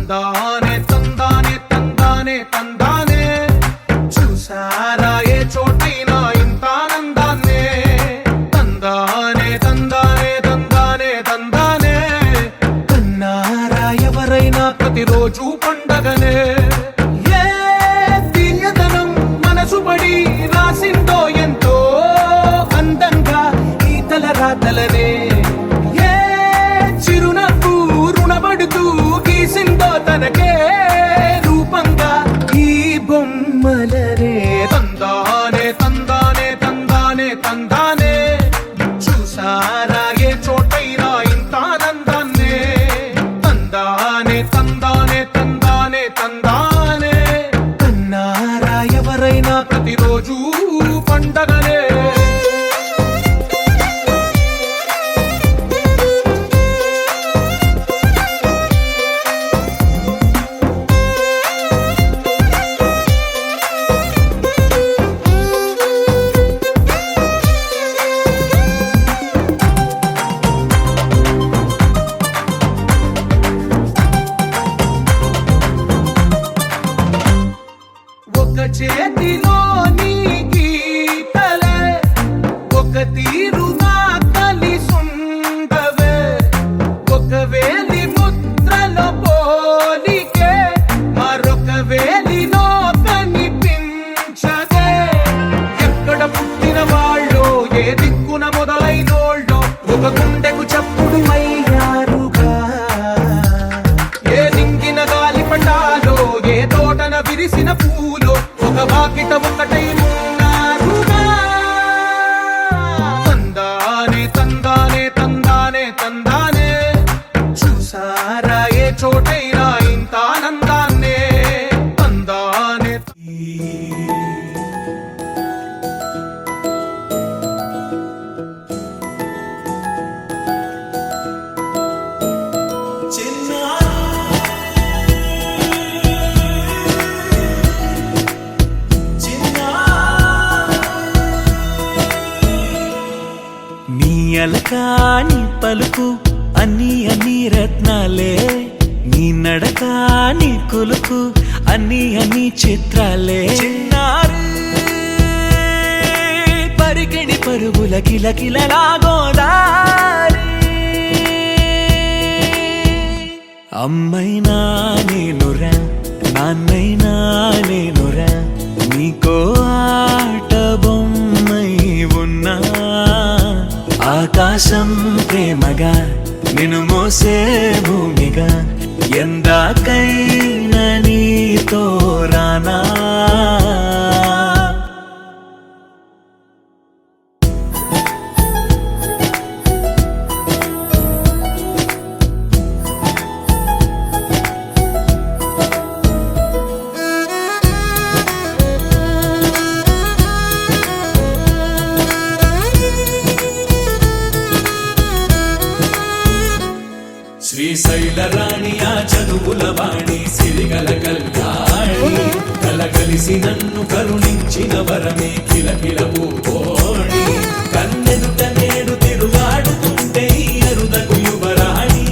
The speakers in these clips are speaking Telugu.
తందానే తందానే తందానే తందానే చూసారా ఏ చోటైనా ఇంత ఆనందాన్నే తందానే తందానే తందానే తందానే కన్నారా ఎవరైనా ప్రతిరోజు పండగనే ఏ తీయదనం మనసు పడి రాసిందో ఎంతో అందంగా ఈ తల రాతలనే ఏ చిరునవ్వు రుణపడుతూ గీసిందో తనకే రూపంగా ఈ బొమ్మలనే తందానే తందానే తందానే తందానే చూసారా ఏ చోటైనా ఇంత ఆనందాన్నే తందానే తందానే తందానే తందానే కన్నారా ఎవరైనా ప్రతిరోజు పండగనే ఒక చేతిలోని గీతలే ఒక తీరుగా కలిసుండవే ఒక వేలి ముద్రలో పోలికే మరొక వేలిలో కనిపించదే ఎక్కడ పుట్టిన వాళ్ళో ఏ దిక్కున మొదలైనోళ్ళో ఒక గుండెకు చప్పుడు అయ్యారుగా ఏ నింగిన గాలి పటాలో ఏ తోటన విరిసిన పూలో ఒక వాకిట ఒకటై ఉన్నారుగా తందానే తందానే తందానే తందానే చూసారా ఏ చోటైనా ఇంత ఆనందాన్నే తందానే నీ అలకాని పలుకు అన్ని అన్ని రత్నాలే నీ నడకాని కొలుకు అన్ని చిత్రాలే చిన్నారు పరికిణి పరుగుల కిలకిలలాగోదారి అమ్మైనా నేనురా నాన్నైనా నేనురా నీకో ఆట బొమ్మై ఉన్నా ఆకాశం ప్రేమగా నిన్ను మోసే భూమిగా ఎందాకైనా నీతో రానా శ్రీశైల రాణి ఆ చదువుల వాణి సిరిగల కళ్యాణి కలగలిసి నన్ను కరుణించిన వరమే కిలకిల పూకోణి కన్నెదుట నేడు తిరుగాడుతుంటే అరుదకు యువరాణి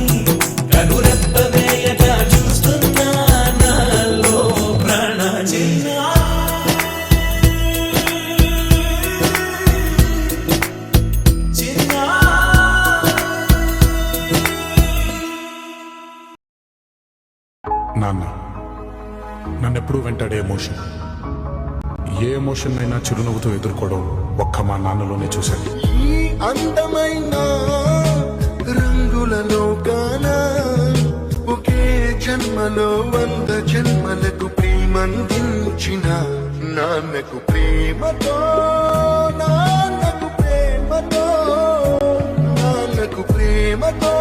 కనురెప్ప వేయగా చూస్తున్నా నాలో ప్రాణ నాన్న నన్నెప్పుడు వెంటాడే ఎమోషన్ ఏ ఎమోషన్ అయినా చిరునవ్వుతో ఎదుర్కోవడం ఒక్క మా నాన్నలోనే చూశాను. ఈ అందమైన రంగులలో గానా ఒకే జన్మలో 100 జన్మలకు ప్రేమందించిన నాన్నకు ప్రేమతో నాన్నకు ప్రేమతో నాన్నకు ప్రేమతో